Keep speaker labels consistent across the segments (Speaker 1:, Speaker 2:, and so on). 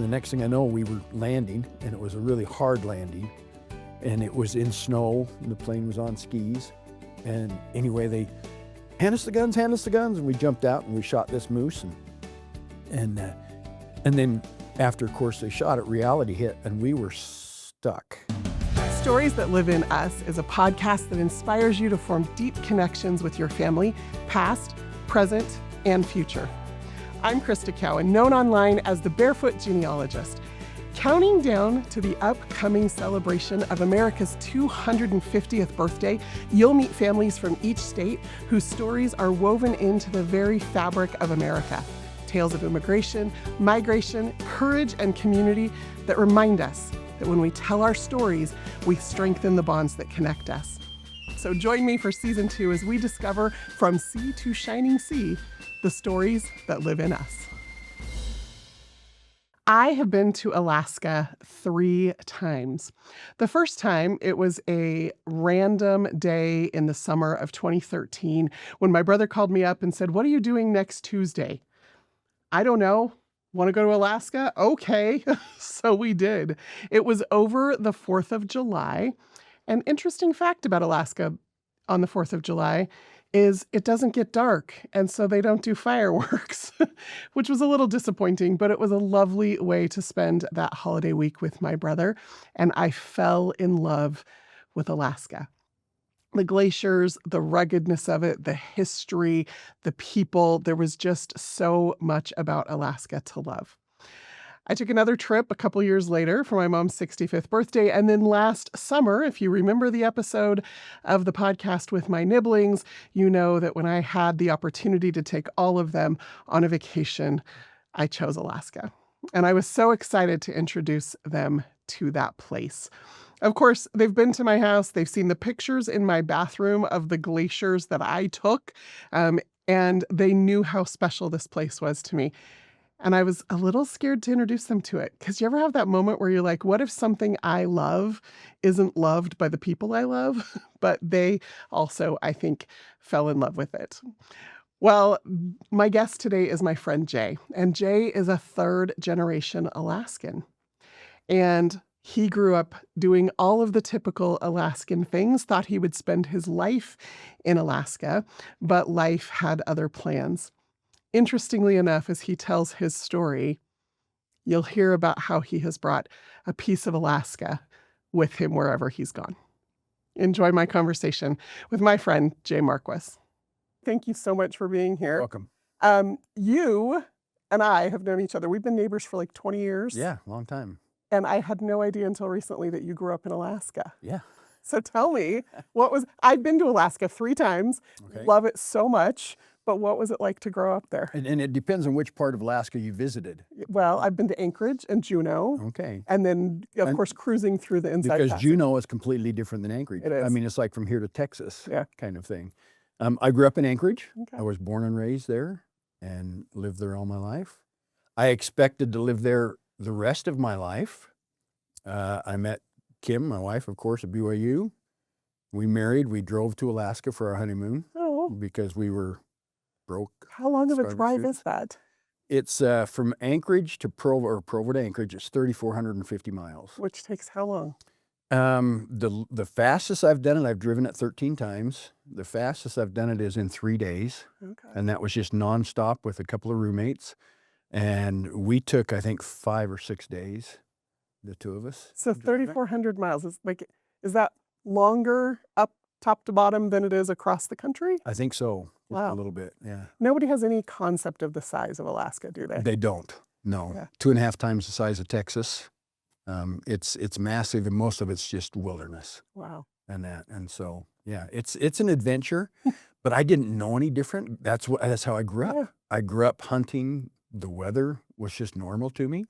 Speaker 1: and the next thing I know, we were landing, and it was a really hard landing, and it was in snow, and the plane was on skis. And anyway, they hand us the guns, and we jumped out and we shot this moose, and then after, of course, they shot it, reality hit, and we were stuck.
Speaker 2: Stories That Live in Us is a podcast that inspires you to form deep connections with your family, past, present, and future. I'm Krista Cowan, known online as the Barefoot Genealogist. Counting down to the upcoming celebration of America's 250th birthday, you'll meet families from each state whose stories are woven into the very fabric of America. Tales of immigration, migration, courage, and community that remind us that when we tell our stories, we strengthen the bonds that connect us. So join me for season 2 as we discover From Sea to Shining Sea, the stories that live in us. I have been to Alaska 3 times. The first time, it was a random day in the summer of 2013 when my brother called me up and said, "What are you doing next Tuesday?" I don't know. Want to go to Alaska? Okay. So we did. It was over the 4th of July. An interesting fact about Alaska on the 4th of July is it doesn't get dark, and so they don't do fireworks, which was a little disappointing, but it was a lovely way to spend that holiday week with my brother, and I fell in love with Alaska. The glaciers, the ruggedness of it, the history, the people, there was just so much about Alaska to love. I took another trip a couple years later for my mom's 65th birthday. And then last summer, if you remember the episode of the podcast with my nibblings, you know that when I had the opportunity to take all of them on a vacation, I chose Alaska. And I was so excited to introduce them to that place. Of course, they've been to my house. They've seen the pictures in my bathroom of the glaciers that I took, and they knew how special this place was to me. And I was a little scared to introduce them to it, because you ever have that moment where you're like, what if something I love isn't loved by the people I love? But they also, I think, fell in love with it. Well, my guest today is my friend Jay, and Jay is a 3rd-generation Alaskan. And he grew up doing all of the typical Alaskan things, thought he would spend his life in Alaska, but life had other plans. Interestingly enough, as he tells his story, you'll hear about how he has brought a piece of Alaska with him wherever he's gone. Enjoy my conversation with my friend, Jay Marquiss. Thank you so much for being here.
Speaker 1: Welcome.
Speaker 2: You and I have known each other. We've been neighbors for like 20 years.
Speaker 1: Yeah, long time.
Speaker 2: And I had no idea until recently that you grew up in Alaska.
Speaker 1: Yeah.
Speaker 2: So tell me, I've been to Alaska 3 times,
Speaker 1: Okay.
Speaker 2: Love it so much, but what was it like to grow up there?
Speaker 1: And it depends on which part of Alaska you visited.
Speaker 2: Well, I've been to Anchorage and Juneau.
Speaker 1: Okay.
Speaker 2: And then, of course, cruising through the Inside
Speaker 1: Because
Speaker 2: Passage.
Speaker 1: Juneau is completely different than Anchorage.
Speaker 2: It is.
Speaker 1: I mean, it's like from here to Texas,
Speaker 2: Yeah.
Speaker 1: kind of thing. I grew up in Anchorage.
Speaker 2: Okay.
Speaker 1: I was born and raised there and lived there all my life. I expected to live there the rest of my life. I met Kim, my wife, of course, at BYU. We married. We drove to Alaska for our honeymoon
Speaker 2: Oh,
Speaker 1: because we were broke.
Speaker 2: how long of a
Speaker 1: Starving
Speaker 2: drive
Speaker 1: students.
Speaker 2: is that?
Speaker 1: It's from Anchorage to Provo, or Provo to Anchorage. It's 3,450 miles.
Speaker 2: Which takes how long?
Speaker 1: The fastest I've done it, I've driven it 13 times. The fastest I've done it is in 3 days.
Speaker 2: Okay.
Speaker 1: And that was just nonstop with a couple of roommates. And we took, I think, 5 or 6 days, the two of us.
Speaker 2: So 3,400 miles. Is that longer up top to bottom than it is across the country?
Speaker 1: I think so. Just
Speaker 2: Wow.
Speaker 1: a little bit, yeah.
Speaker 2: Nobody has any concept of the size of Alaska, do they?
Speaker 1: They don't, no.
Speaker 2: Yeah.
Speaker 1: 2.5 times the size of Texas. It's massive, and most of it's just wilderness
Speaker 2: Wow.
Speaker 1: and that. And so, yeah, it's an adventure, but I didn't know any different. That's how I grew up.
Speaker 2: Yeah.
Speaker 1: I grew up hunting. The weather was just normal to me.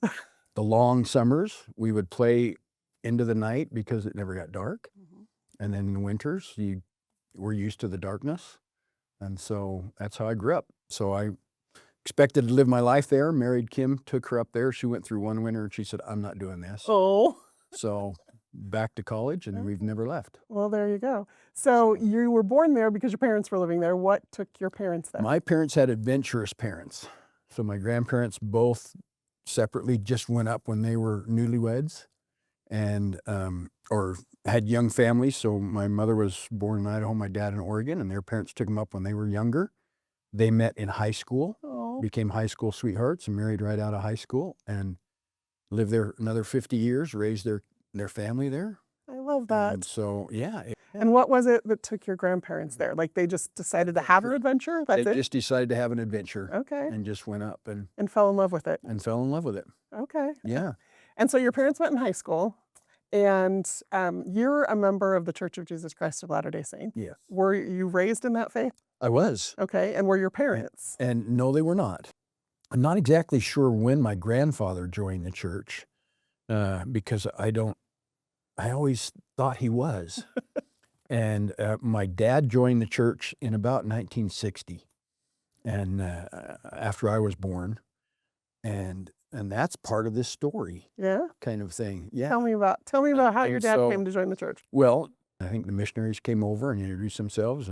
Speaker 1: The long summers, we would play into the night because it never got dark.
Speaker 2: Mhm.
Speaker 1: And then in the winters, you were used to the darkness. And so that's how I grew up. So I expected to live my life there, married Kim, took her up there. She went through one winter and she said, I'm not doing this.
Speaker 2: Oh,
Speaker 1: So back to college, and we've never left.
Speaker 2: well, there you go. So you were born there because your parents were living there. What took your parents there?
Speaker 1: My parents had adventurous parents. So my grandparents both separately, just went up when they were newlyweds and or had young families. So my mother was born in Idaho, my dad in Oregon, and their parents took them up when they were younger. They met in high school, became high school sweethearts, and married right out of high school, and lived there another 50 years, raised their family there.
Speaker 2: I love that.
Speaker 1: And so, yeah.
Speaker 2: And what was it that took your grandparents there? Like they just decided to have an adventure? That's
Speaker 1: They
Speaker 2: it?
Speaker 1: just decided to have an adventure.
Speaker 2: Okay.
Speaker 1: And just went up and
Speaker 2: fell in love with it.
Speaker 1: fell in love with it.
Speaker 2: Okay.
Speaker 1: Yeah.
Speaker 2: And so your parents met in high school, and you're a member of the Church of Jesus Christ of Latter-day Saints.
Speaker 1: Yes.
Speaker 2: Were you raised in that faith?
Speaker 1: I was.
Speaker 2: Okay. And were your parents?
Speaker 1: And no, they were not. I'm not exactly sure when my grandfather joined the church, because I always thought he was. And my dad joined the church in about 1960, and after I was born, and that's part of this story.
Speaker 2: Yeah.
Speaker 1: Kind of thing. Yeah.
Speaker 2: Tell me about how your
Speaker 1: And
Speaker 2: dad
Speaker 1: so-
Speaker 2: came to join the church.
Speaker 1: Well, I think the missionaries came over and introduced themselves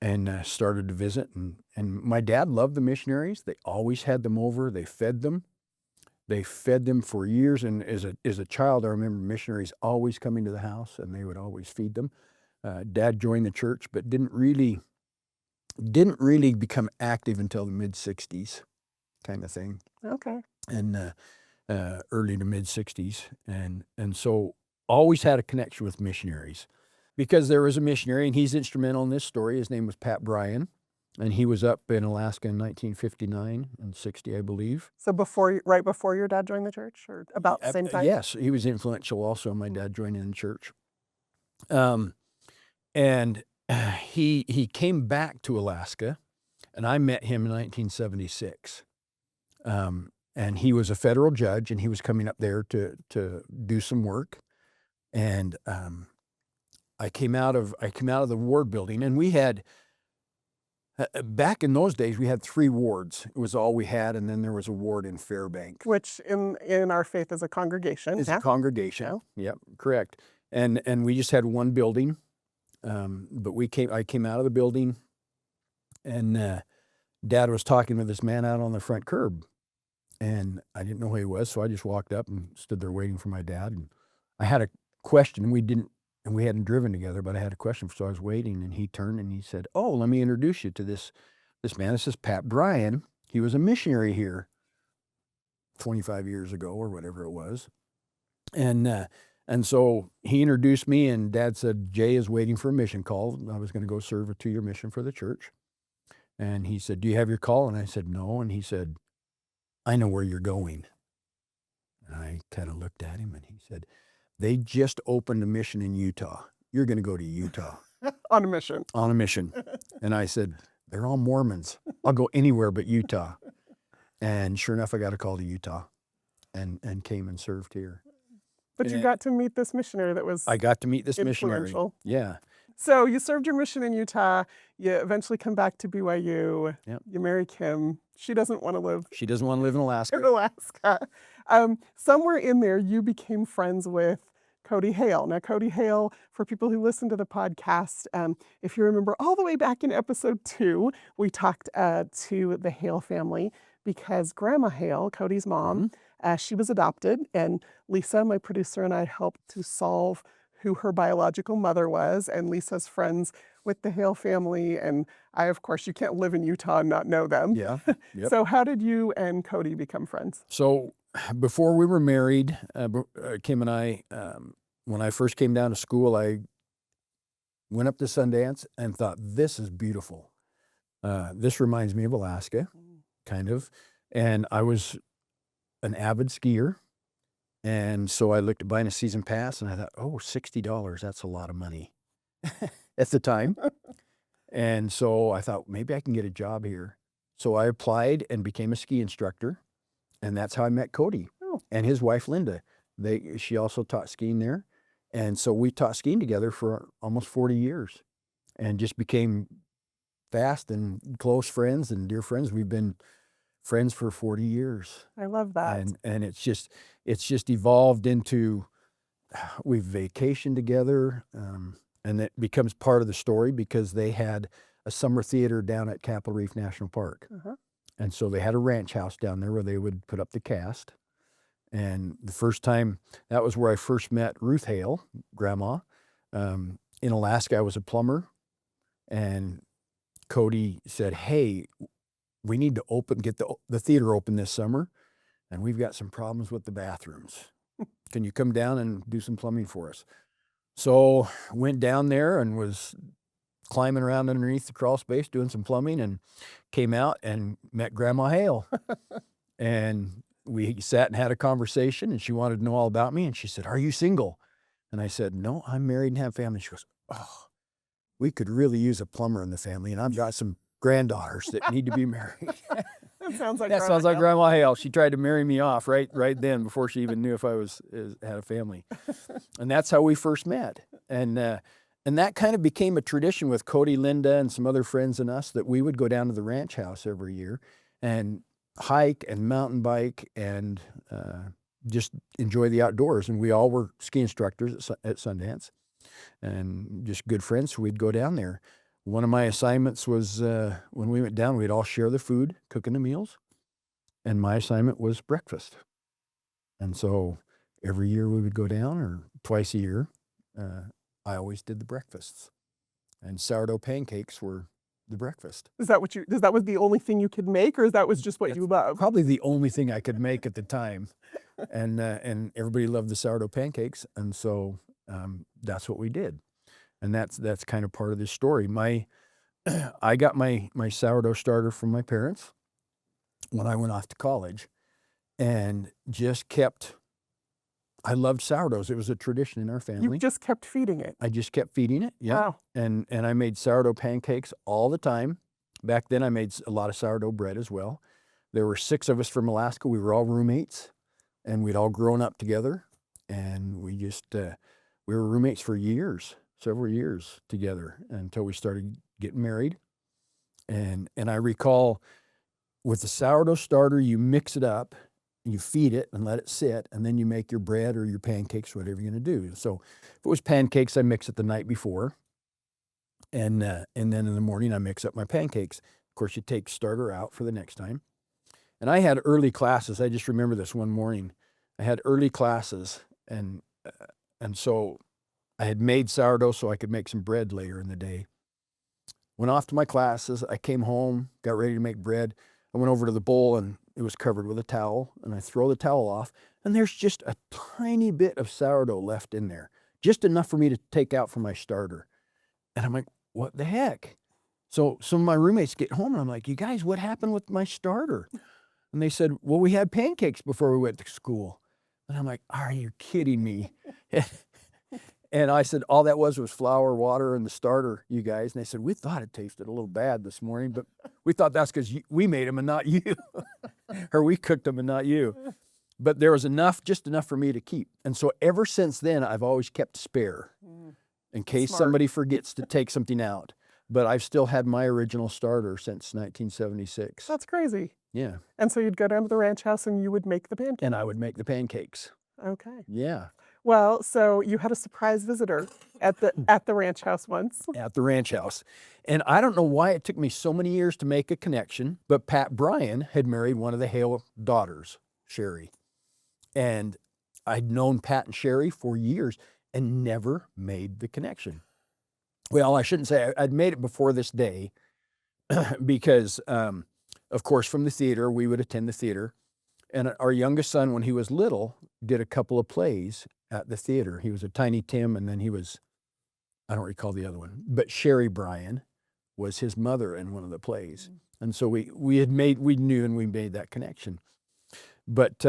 Speaker 1: and started to visit. And my dad loved the missionaries. They always had them over. They fed them. They fed them for years. And as a child, I remember missionaries always coming to the house, and they would always feed them. Dad joined the church, but didn't really become active until the mid-60s, kind of thing.
Speaker 2: Okay.
Speaker 1: And early to mid-60s. And so always had a connection with missionaries, because there was a missionary, and he's instrumental in this story. His name was Pat Bryan, and he was up in Alaska in 1959 and 60, I believe.
Speaker 2: So right before your dad joined the church, or about the same time?
Speaker 1: Yes, he was influential also in my dad joining the church. And he came back to Alaska, and I met him in 1976. And he was a federal judge, and he was coming up there to do some work. And I came out of the ward building, and we had back in those days we had 3 wards. It was all we had, and then there was a ward in Fairbank,
Speaker 2: Which in our faith is a congregation.
Speaker 1: it's
Speaker 2: Yeah.
Speaker 1: a congregation. Yep, correct. And we just had one building. But I came out of the building, and Dad was talking with this man out on the front curb, and I didn't know who he was, so I just walked up and stood there waiting for my dad. And I had a question. We hadn't driven together, but I had a question, so I was waiting, and he turned and he said, "Oh, let me introduce you to this man. This is Pat Bryan. He was a missionary here 25 years ago or whatever it was." And so he introduced me, and Dad said, "Jay is waiting for a mission call." I was going to go serve a 2-year mission for the church. And he said, "Do you have your call?" And I said, "No." And he said, "I know where you're going." And I kind of looked at him, and he said, "They just opened a mission in Utah. You're going to go to Utah."
Speaker 2: On a mission.
Speaker 1: On a mission. And I said, "They're all Mormons. I'll go anywhere but Utah." And sure enough, I got a call to Utah and came and served here.
Speaker 2: But you got to meet this missionary that was
Speaker 1: I got to meet this missionary.
Speaker 2: influential.
Speaker 1: Yeah.
Speaker 2: So you served your mission in Utah. You eventually come back to BYU.
Speaker 1: Yep.
Speaker 2: You marry Kim. She doesn't want to live
Speaker 1: She doesn't want to live in Alaska.
Speaker 2: in Alaska. Somewhere in there, you became friends with Cody Hale. Now, Cody Hale, for people who listen to the podcast, if you remember all the way back in episode 2, we talked to the Hale family, because Grandma Hale, Cody's mom, she was adopted, and Lisa, my producer, and I helped to solve who her biological mother was, and Lisa's friends with the Hale family, and I, of course, you can't live in Utah and not know them.
Speaker 1: Yeah. Yep.
Speaker 2: So how did you and Cody become friends?
Speaker 1: So before we were married, Kim and I, when I first came down to school, I went up to Sundance and thought, this is beautiful. This reminds me of Alaska, kind of. And I was an avid skier. And so I looked at buying a season pass, and I thought, oh, $60, that's a lot of money at the time. And so I thought, maybe I can get a job here. So I applied and became a ski instructor. And that's how I met Cody and his wife, Linda. She also taught skiing there. And so we taught skiing together for almost 40 years and just became fast and close friends and dear friends. We've been friends for 40 years.
Speaker 2: I love that.
Speaker 1: And it's just evolved into, we've vacationed together, and it becomes part of the story because they had a summer theater down at Capitol Reef National Park. And so they had a ranch house down there where they would put up the cast. And the first time, that was where I first met Ruth Hale, Grandma. In Alaska, I was a plumber. And Cody said, hey, we need to get the theater open this summer. And we've got some problems with the bathrooms. Can you come down and do some plumbing for us? So went down there and was climbing around underneath the crawl space doing some plumbing, and came out and met Grandma Hale. And we sat and had a conversation, and she wanted to know all about me. And she said, are you single? And I said, no, I'm married and have family. She goes, oh, we could really use a plumber in the family, and I've got some granddaughters that need to be married.
Speaker 2: That sounds like
Speaker 1: That sounds like Grandma Hale. She tried to marry me off right then before she even knew if I had a family. And that's how we first met. And that kind of became a tradition with Cody, Linda, and some other friends and us, that we would go down to the ranch house every year and hike and mountain bike and just enjoy the outdoors. And we all were ski instructors at Sundance and just good friends, so we'd go down there. One of my assignments was when we went down, we'd all share the food, cooking the meals, and my assignment was breakfast. And so every year we would go down, or twice a year, I always did the breakfasts. And sourdough pancakes were the breakfast.
Speaker 2: Is that was the only thing you could make, or that was just what you loved?
Speaker 1: Probably the only thing I could make at the time. And everybody loved the sourdough pancakes, and so that's what we did. And that's kind of part of this story. I got my sourdough starter from my parents when I went off to college, and just kept. I loved sourdoughs. It was a tradition in our family.
Speaker 2: You just kept feeding it.
Speaker 1: I just kept feeding it. Yeah.
Speaker 2: Wow.
Speaker 1: And I made sourdough pancakes all the time. Back then, I made a lot of sourdough bread as well. There were 6 of us from Alaska. We were all roommates, and we'd all grown up together, and we were roommates for years. Several years together until we started getting married. And I recall with the sourdough starter, you mix it up, you feed it and let it sit, and then you make your bread or your pancakes, whatever you're going to do. So if it was pancakes, I mix it the night before. And then in the morning, I mix up my pancakes. Of course, you take starter out for the next time. And I had early classes. I just remember this one morning. I had early classes, and so I had made sourdough so I could make some bread later in the day. Went off to my classes. I came home, got ready to make bread. I went over to the bowl, and it was covered with a towel, and I throw the towel off, and there's just a tiny bit of sourdough left in there, just enough for me to take out for my starter. And I'm like, what the heck? So some of my roommates get home, and I'm like, you guys, what happened with my starter? And they said, well, we had pancakes before we went to school. And I'm like, are you kidding me? And I said, all that was flour, water, and the starter, you guys. And they said, we thought it tasted a little bad this morning, but we thought that's because we made them and not you. Or we cooked them and not you. But there was just enough for me to keep. And so ever since then, I've always kept spare in case somebody forgets to take something out. But I've still had my original starter since 1976.
Speaker 2: That's crazy.
Speaker 1: Yeah.
Speaker 2: And so you'd go down to the ranch house and you would make the pancakes.
Speaker 1: And I would make the pancakes.
Speaker 2: Okay.
Speaker 1: Yeah.
Speaker 2: Well, so you had a surprise visitor at the ranch house once.
Speaker 1: At the ranch house. And I don't know why it took me so many years to make a connection, but Pat Bryan had married one of the Hale daughters, Sherry. And I'd known Pat and Sherry for years and never made the connection. Well, I shouldn't say I'd made it before this day because, of course, from the theater, we would attend the theater. And our youngest son, when he was little, did a couple of plays at the theater. He was a Tiny Tim, and then I don't recall the other one, but Sherry Bryan was his mother in one of the plays. And so we knew and we made that connection. But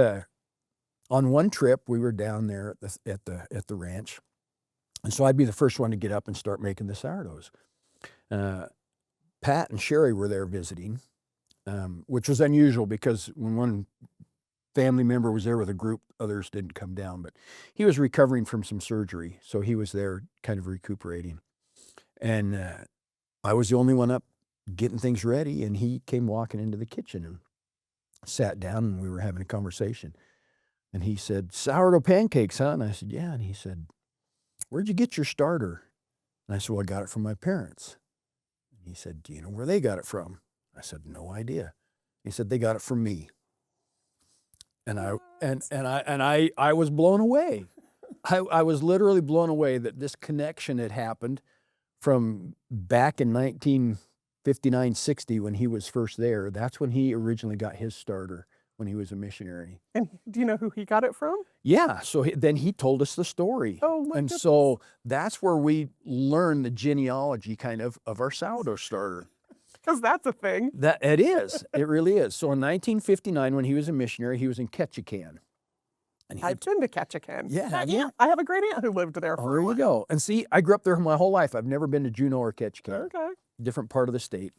Speaker 1: on one trip, we were down there at the ranch. And so I'd be the first one to get up and start making the sourdoughs. Pat and Sherry were there visiting, which was unusual because when one family member was there with a group, others didn't come down, but he was recovering from some surgery. So he was there kind of recuperating. And I was the only one up getting things ready, and he came walking into the kitchen and sat down, and we were having a conversation. And he said, sourdough pancakes, huh? And I said, yeah. And he said, where'd you get your starter? And I said, well, I got it from my parents. And he said, do you know where they got it from? I said, no idea. He said, they got it from me. And I was blown away. I was literally blown away that this connection had happened from back in 1959, 60 when he was first there. That's when he originally got his starter, when he was a missionary.
Speaker 2: And do you know who he got it from?
Speaker 1: Yeah, so then he told us the story.
Speaker 2: Oh my
Speaker 1: And
Speaker 2: goodness.
Speaker 1: so that's where we learned the genealogy kind of our sourdough starter.
Speaker 2: Because that's a thing.
Speaker 1: That it is. It really is. So in 1959, when he was a missionary, he was in Ketchikan. And he
Speaker 2: I've been to Ketchikan.
Speaker 1: Yeah, have you?
Speaker 2: I have a great aunt who lived there
Speaker 1: Oh,
Speaker 2: for
Speaker 1: there
Speaker 2: a
Speaker 1: you
Speaker 2: while.
Speaker 1: go. And see, I grew up there my whole life. I've never been to Juneau or Ketchikan.
Speaker 2: Okay.
Speaker 1: Different part of the state.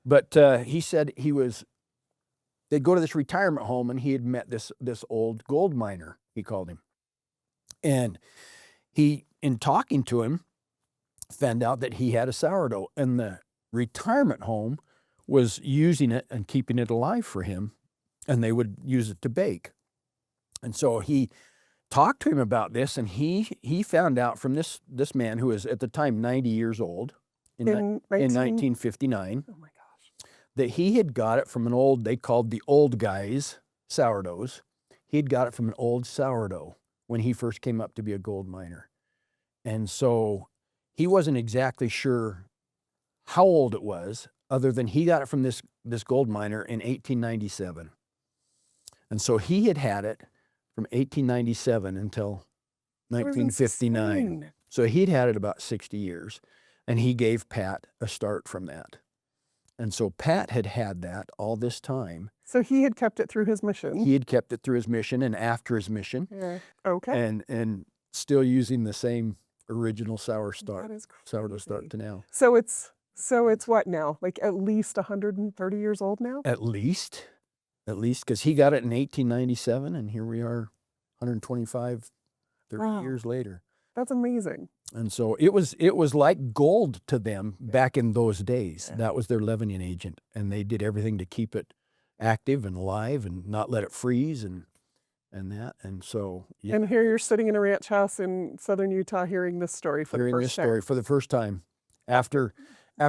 Speaker 1: But he said they'd go to this retirement home, and he had met this old gold miner, he called him. And he, in talking to him, found out that he had a sourdough, and the retirement home was using it and keeping it alive for him, and they would use it to bake. And so he talked to him about this, and he found out from this man who was at the time 90 years old in 1959
Speaker 2: Oh my gosh.
Speaker 1: that he had got it from they called the old guys sourdoughs. He'd got it from an old sourdough when he first came up to be a gold miner. And so he wasn't exactly sure how old it was, other than he got it from this gold miner in 1897. And so he had it from 1897 until 1959.
Speaker 2: Insane.
Speaker 1: So he'd had it about 60 years, and he gave Pat a start from that. And so Pat had that all this time.
Speaker 2: So he had kept it through his mission.
Speaker 1: He had kept it through his mission and after his mission.
Speaker 2: Yeah. Okay.
Speaker 1: And still using the same original sourdough
Speaker 2: That is
Speaker 1: start
Speaker 2: crazy.
Speaker 1: to now.
Speaker 2: So it's what now? Like at least 130 years old now?
Speaker 1: At least, because he got it in 1897, and here we are 125, 30
Speaker 2: Wow.
Speaker 1: years later.
Speaker 2: That's amazing.
Speaker 1: And so it was like gold to them back in those days.
Speaker 2: Yeah.
Speaker 1: That was their leavening agent, and they did everything to keep it active and alive and not let it freeze and that. And so yeah,
Speaker 2: And here you're sitting in a ranch house in southern Utah hearing this story for the
Speaker 1: hearing
Speaker 2: first
Speaker 1: this
Speaker 2: time.
Speaker 1: story for the first time after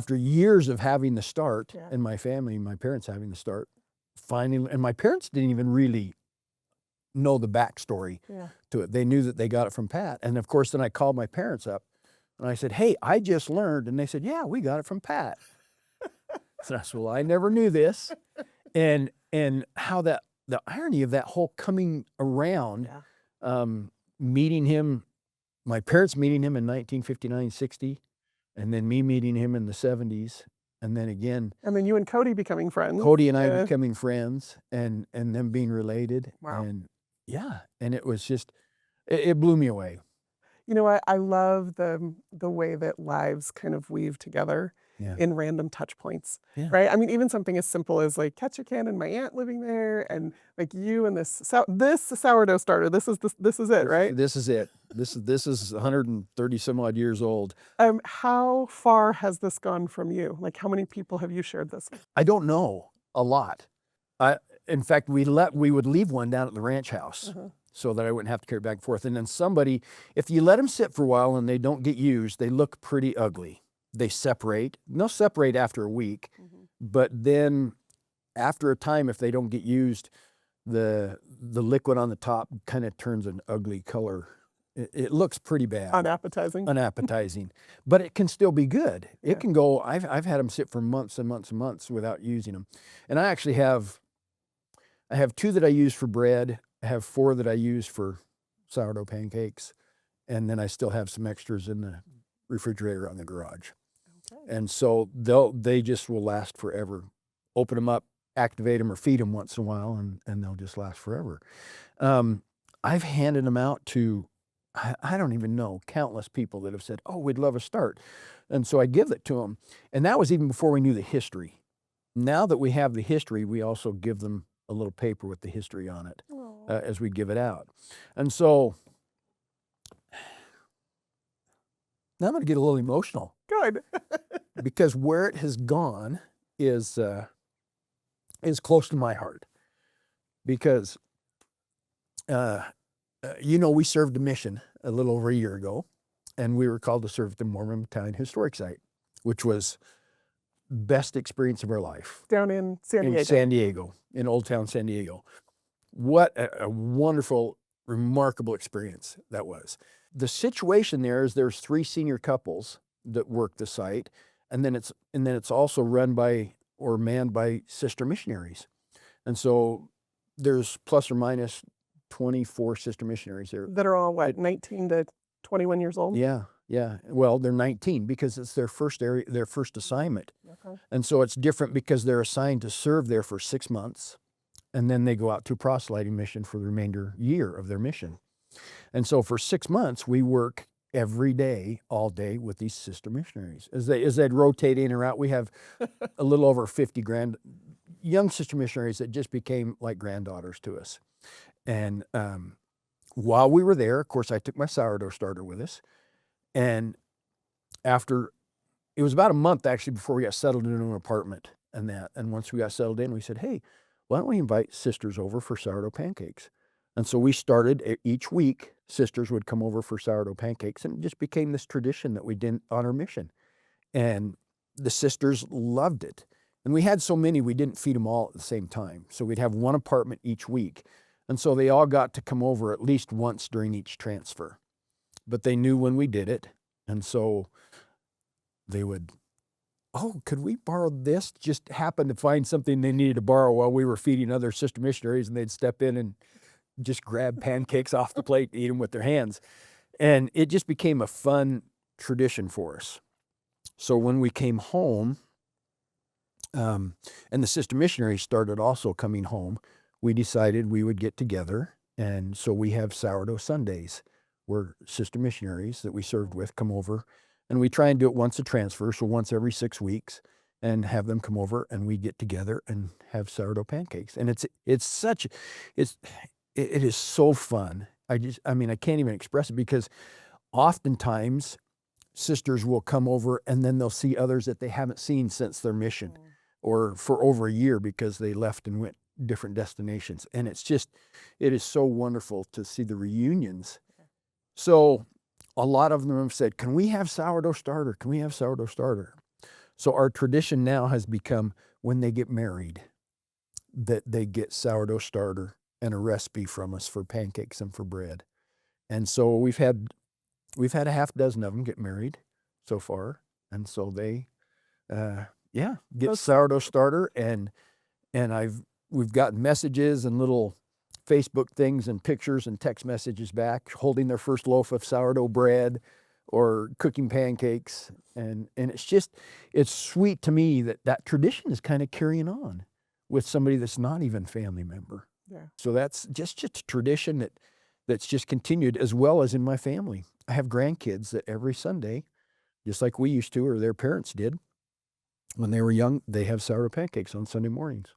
Speaker 1: years of having the start,
Speaker 2: Yeah.
Speaker 1: and my parents having the start, finally, and my parents didn't even really know the backstory
Speaker 2: Yeah.
Speaker 1: to it. They knew that they got it from Pat. And of course, then I called my parents up and I said, hey, I just learned. And they said, yeah, we got it from Pat. So I said, well, I never knew this. And how the irony of that whole coming around,
Speaker 2: Yeah.
Speaker 1: meeting him, my parents meeting him in 1959, 60, and then me meeting him in the 70s. And then again,
Speaker 2: And then you and Cody becoming friends.
Speaker 1: Cody and I
Speaker 2: Yeah.
Speaker 1: becoming friends, and them being related.
Speaker 2: Wow.
Speaker 1: And yeah, and it was just, it blew me away.
Speaker 2: You know what? I love the way that lives kind of weave together
Speaker 1: Yeah.
Speaker 2: in random touch points,
Speaker 1: Yeah.
Speaker 2: right? I mean, even something as simple as like Ketchikan and my aunt living there, and like you and this sourdough starter. This is it, right?
Speaker 1: This is it. This is 130 some odd years old.
Speaker 2: How far has this gone from you? Like, how many people have you shared this with?
Speaker 1: I don't know, a lot. In fact, we would leave one down at the ranch house so that I wouldn't have to carry it back and forth. And then somebody, if you let them sit for a while and they don't get used, they look pretty ugly. They separate. They'll separate after a week, but then after a time, if they don't get used, the liquid on the top kind of turns an ugly color. It looks pretty bad. Unappetizing, but it can still be good.
Speaker 2: Yeah.
Speaker 1: It can go. I've had them sit for months and months and months without using them, and I actually have 2 that I use for bread. I have 4 that I use for sourdough pancakes, and then I still have some extras in the refrigerator on the garage.
Speaker 2: Okay.
Speaker 1: And so they just will last forever. Open them up, activate them, or feed them once in a while, and they'll just last forever. I've handed them out to, I don't even know, countless people that have said, oh, we'd love a start. And so I give it to them. And that was even before we knew the history. Now that we have the history, we also give them a little paper with the history on it as we give it out. And so now I'm going to get a little emotional.
Speaker 2: Good.
Speaker 1: Because where it has gone is close to my heart. Because, we served a mission a little over a year ago, and we were called to serve at the Mormon Battalion Historic Site, which was best experience of our life.
Speaker 2: Down in San Diego.
Speaker 1: In San Diego, in Old Town San Diego. What a wonderful, remarkable experience that was. The situation there is there's 3 senior couples that work the site, and then it's also run by or manned by sister missionaries. And so there's plus or minus 24 sister missionaries there.
Speaker 2: That are all, what, 19 to 21 years old?
Speaker 1: Yeah. Well, they're 19 because it's their first assignment.
Speaker 2: Okay.
Speaker 1: And so it's different because they're assigned to serve there for 6 months, and then they go out to proselyting mission for the remainder year of their mission. And so for 6 months, we work every day, all day with these sister missionaries. As they'd rotate in or out, we have a little over 50 young sister missionaries that just became like granddaughters to us. And while we were there, of course, I took my sourdough starter with us. And it was about a month actually before we got settled into an apartment and once we got settled in, we said, hey, why don't we invite sisters over for sourdough pancakes? And so we started each week, sisters would come over for sourdough pancakes, and it just became this tradition that we did on our mission. And the sisters loved it. And we had so many, we didn't feed them all at the same time. So we'd have one apartment each week. And so they all got to come over at least once during each transfer. But they knew when we did it. And so they would, oh, could we borrow this? Just happened to find something they needed to borrow while we were feeding other sister missionaries, and they'd step in and just grab pancakes off the plate and eat them with their hands. And it just became a fun tradition for us. So when we came home, and the sister missionaries started also coming home, we decided we would get together. And so we have sourdough Sundays where sister missionaries that we served with come over, and we try and do it once a transfer, so once every 6 weeks, and have them come over and we get together and have sourdough pancakes. And it is so fun. I can't even express it, because oftentimes sisters will come over and then they'll see others that they haven't seen since their mission or for over a year because they left and went different destinations. And it is so wonderful to see the reunions. So a lot of them have said, can we have sourdough starter? Can we have sourdough starter? So our tradition now has become, when they get married, that they get sourdough starter and a recipe from us for pancakes and for bread. And so we've had a half dozen of them get married so far. And so they, get sourdough starter, and we've gotten messages and little Facebook things and pictures and text messages back holding their first loaf of sourdough bread or cooking pancakes. And it's sweet to me that tradition is kind of carrying on with somebody that's not even family member.
Speaker 2: Yeah.
Speaker 1: So that's just a tradition that's just continued, as well as in my family. I have grandkids that every Sunday, just like we used to, or their parents did, when they were young, they have sourdough pancakes on Sunday mornings.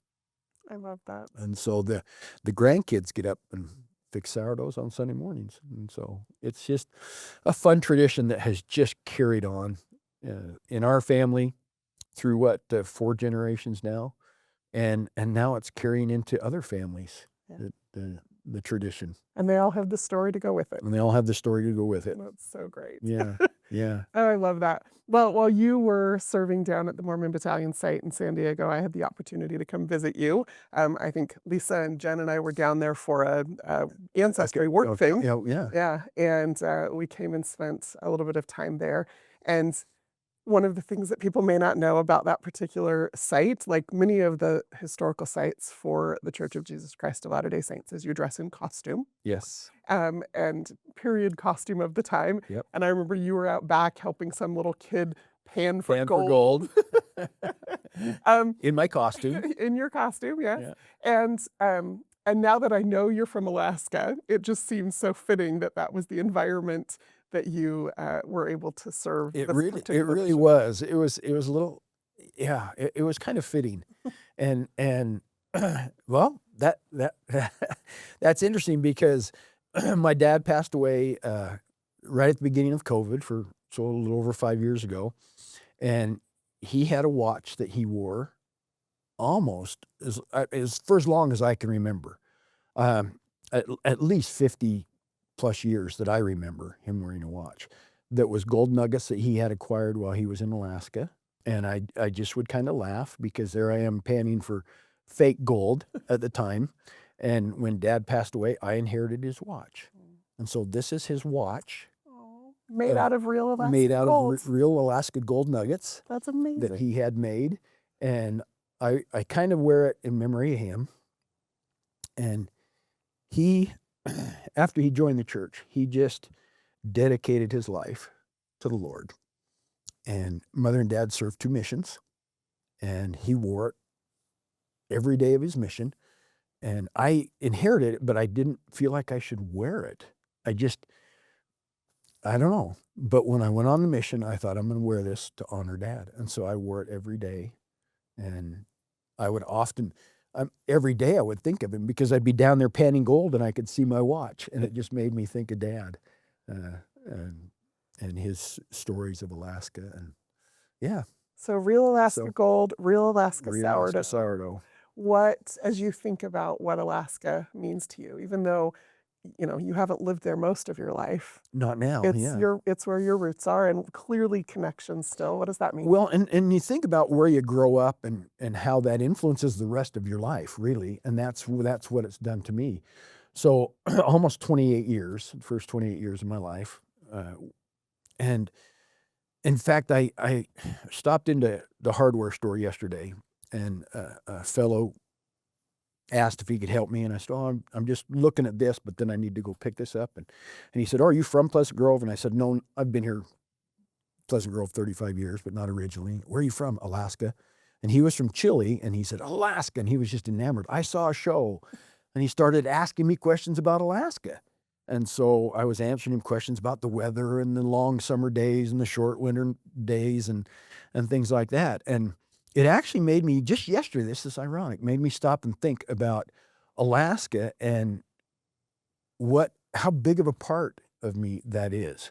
Speaker 2: I love that.
Speaker 1: And so the grandkids get up and fix sourdoughs on Sunday mornings. And so it's just a fun tradition that has just carried on in our family through 4 generations now. And now it's carrying into other families, the tradition.
Speaker 2: And they all have the story to go with it.
Speaker 1: That's
Speaker 2: so great.
Speaker 1: Yeah.
Speaker 2: Oh, I love that. Well, while you were serving down at the Mormon Battalion site in San Diego, I had the opportunity to come visit you. I think Lisa and Jen and I were down there for a Ancestry work thing.
Speaker 1: Yeah.
Speaker 2: And we came and spent a little bit of time there. And one of the things that people may not know about that particular site, like many of the historical sites for the Church of Jesus Christ of Latter-day Saints, is you dress in costume.
Speaker 1: Yes.
Speaker 2: And period costume of the time.
Speaker 1: Yep.
Speaker 2: And I remember you were out back helping some little kid pan for
Speaker 1: For
Speaker 2: gold.
Speaker 1: In my costume.
Speaker 2: In your costume, yes. Yeah. And now that I know you're from Alaska, it just seems so fitting that was the environment that you were able to serve.
Speaker 1: It really was. It was a little, it was kind of fitting. And well, that's interesting, because my dad passed away right at the beginning of COVID, a little over 5 years ago. And he had a watch that he wore almost for as long as I can remember. At least 50 plus years that I remember him wearing a watch that was gold nuggets that he had acquired while he was in Alaska. And I just would kind of laugh because there I am panning for fake gold at the time. And when Dad passed away, I inherited his watch. And so this is his watch.
Speaker 2: Oh, made out of real Alaska
Speaker 1: Made out
Speaker 2: gold.
Speaker 1: of real Alaska gold nuggets.
Speaker 2: That's amazing.
Speaker 1: That he had made. And I kind of wear it in memory of him. And he, after he joined the church, he just dedicated his life to the Lord. And Mother and Dad served 2 missions. And he wore it every day of his mission. And I inherited it, but I didn't feel like I should wear it. I don't know. But when I went on the mission, I thought I'm going to wear this to honor Dad. And so I wore it every day. And I would often, every day I would think of him because I'd be down there panning gold and I could see my watch. And it just made me think of Dad and his stories of Alaska. And yeah.
Speaker 2: So real Alaska gold, real Alaska sourdough.
Speaker 1: Sourdough.
Speaker 2: What, as you think about what Alaska means to you, even though, you haven't lived there most of your life.
Speaker 1: Not now,
Speaker 2: it's where your roots are and clearly connections still. What does that mean?
Speaker 1: Well, and you think about where you grow up and how that influences the rest of your life, really. And that's what it's done to me. So almost 28 years, the first 28 years of my life. And in fact, I stopped into the hardware store yesterday and a fellow asked if he could help me. And I said, oh, I'm just looking at this, but then I need to go pick this up. And he said, oh, are you from Pleasant Grove? And I said, no, I've been here, Pleasant Grove, 35 years, but not originally. Where are you from? Alaska. And he was from Chile. And he said, Alaska. And he was just enamored. I saw a show and he started asking me questions about Alaska. And so I was answering him questions about the weather and the long summer days and the short winter days and things like that. And it actually made me, just yesterday, this is ironic, made me stop and think about Alaska and how big of a part of me that is.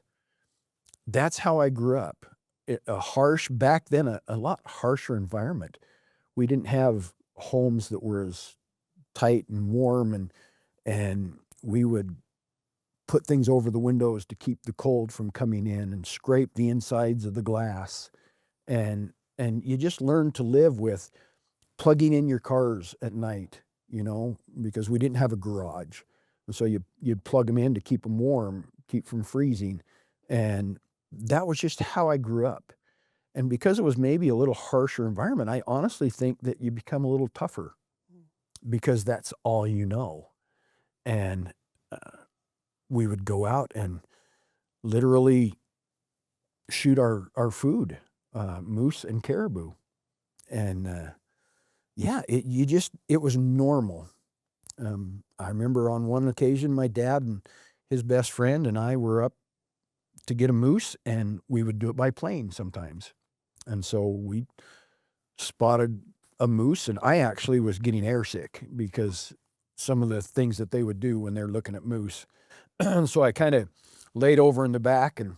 Speaker 1: That's how I grew up. Back then, a lot harsher environment. We didn't have homes that were as tight and warm, and we would put things over the windows to keep the cold from coming in and scrape the insides of the glass. And you just learn to live with plugging in your cars at night, because we didn't have a garage. And so you'd plug them in to keep them warm, keep from freezing. And that was just how I grew up. And because it was maybe a little harsher environment, I honestly think that you become a little tougher because that's all you know. And we would go out and literally shoot our food. Moose and caribou. And it was normal. I remember on one occasion, my dad and his best friend and I were up to get a moose, and we would do it by plane sometimes. And so we spotted a moose, and I actually was getting airsick because some of the things that they would do when they're looking at moose. And so I kind of laid over in the back and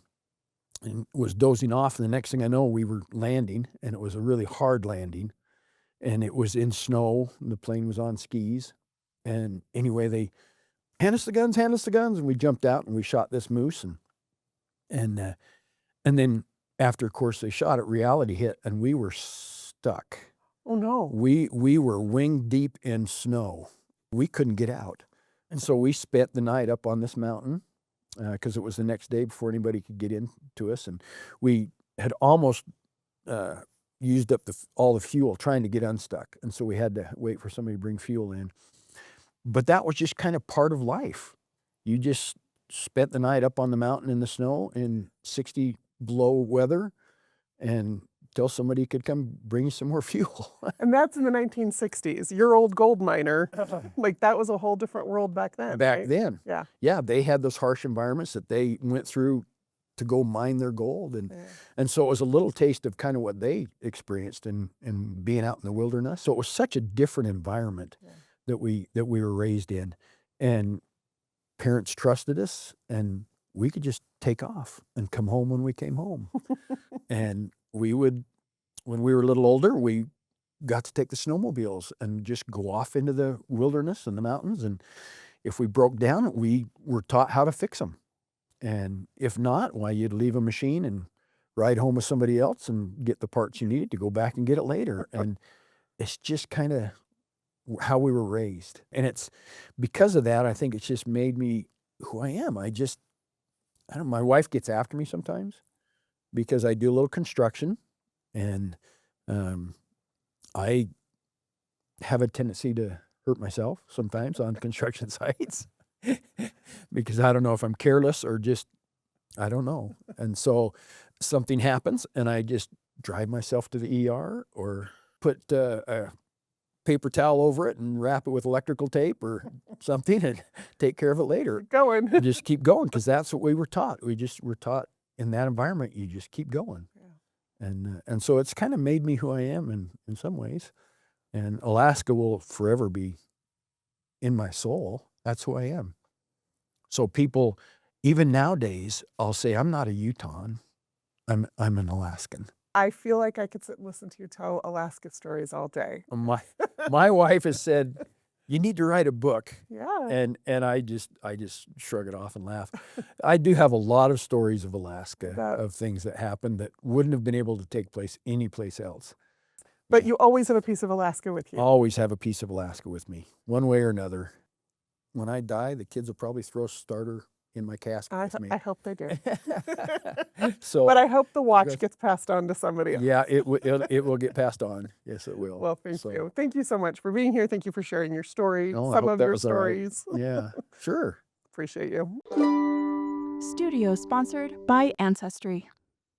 Speaker 1: was dozing off. And the next thing I know, we were landing, and it was a really hard landing, and it was in snow, and the plane was on skis. And anyway, they hand us the guns, and we jumped out and we shot this moose, and then after, of course, they shot it, reality hit, and we were stuck.
Speaker 2: Oh no!
Speaker 1: We were wing deep in snow. We couldn't get out, and so we spent the night up on this mountain. Because it was the next day before anybody could get into us. And we had almost used up all the fuel trying to get unstuck. And so we had to wait for somebody to bring fuel in. But that was just kind of part of life. You just spent the night up on the mountain in the snow in 60 below weather until somebody could come bring you some more fuel.
Speaker 2: And that's in the 1960s. Your old gold miner, like that was a whole different world back then.
Speaker 1: Back
Speaker 2: right?
Speaker 1: then.
Speaker 2: Yeah.
Speaker 1: Yeah, they had those harsh environments that they went through to go mine their gold. And so it was a little taste of kind of what they experienced in being out in the wilderness. So it was such a different environment that we were raised in. And parents trusted us, and we could just take off and come home when we came home. And we would, when we were a little older, we got to take the snowmobiles and just go off into the wilderness and the mountains. And if we broke down, we were taught how to fix them. And if not, why, you'd leave a machine and ride home with somebody else and get the parts you need to go back and get it later. And it's just kind of how we were raised. And it's because of that, I think it's just made me who I am. I don't know, my wife gets after me sometimes because I do a little construction, and I have a tendency to hurt myself sometimes on construction sites because I don't know if I'm careless or just, I don't know. And so something happens and I just drive myself to the ER or put a paper towel over it and wrap it with electrical tape or something and take care of it later.
Speaker 2: Keep going.
Speaker 1: And just keep going, because that's what we were taught. We just were taught in that environment, you just keep going. Yeah. And so it's kind of made me who I am in some ways. And Alaska will forever be in my soul. That's who I am. So people, even nowadays, I'll say, I'm not a Utahn. I'm an Alaskan.
Speaker 2: I feel like I could sit and listen to you tell Alaska stories all day.
Speaker 1: My wife has said, you need to write a book.
Speaker 2: Yeah.
Speaker 1: And I just shrug it off and laugh. I do have a lot of stories of Alaska, of things that happened that wouldn't have been able to take place anyplace else.
Speaker 2: But you always have a piece of Alaska with you.
Speaker 1: Always have a piece of Alaska with me, one way or another. When I die, the kids will probably throw a starter in my casket with me.
Speaker 2: I hope they do.
Speaker 1: So,
Speaker 2: but I hope the watch gets passed on to somebody else.
Speaker 1: Yeah, it will get passed on. Yes, it will.
Speaker 2: Well, thank you. Thank you so much for being here. Thank you for sharing your story, some of your stories.
Speaker 1: Right. Yeah, sure.
Speaker 2: Appreciate you.
Speaker 3: Studio sponsored by Ancestry.